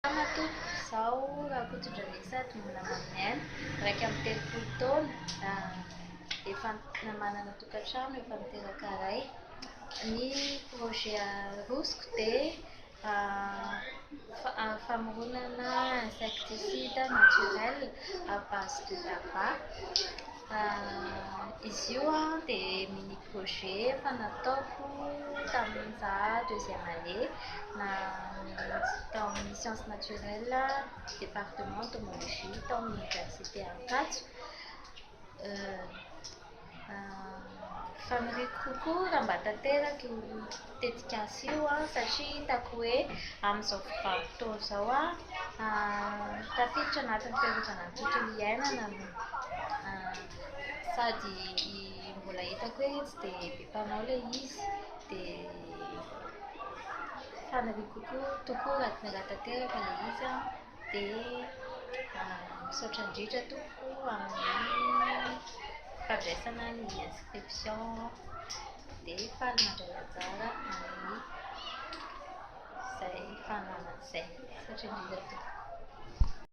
Mato zaho raha kotodrany mbola maminaina raika amin'ny telopolo taona efa manana tokantrano efa miteraka iray. Ny projet arosoko dia famoronana insecticide naturel à base de tabac. Izy io dia mini projet efa nataoko tamin'izaho deuxième année dans les sciences naturelles du département d'entomologie dans l'université Ankatso. Faniriako kokoa raha mba tanteraky tetikasa io satria hitako hoe amin'izao vanim-potoana izao tafiditra anatin'ny fiarovana ny tontolo iainana sady mbola hitako hoe tsy dia be mpanao ilay izy dia faniriako tokoa raha tanteraka ilay izy dia misaotra indrindra tompoko amin'ny fandraisana ny inscription dia faly mandray anjara amin'ny izay fananana izay. Misaotra indrindra tompoko.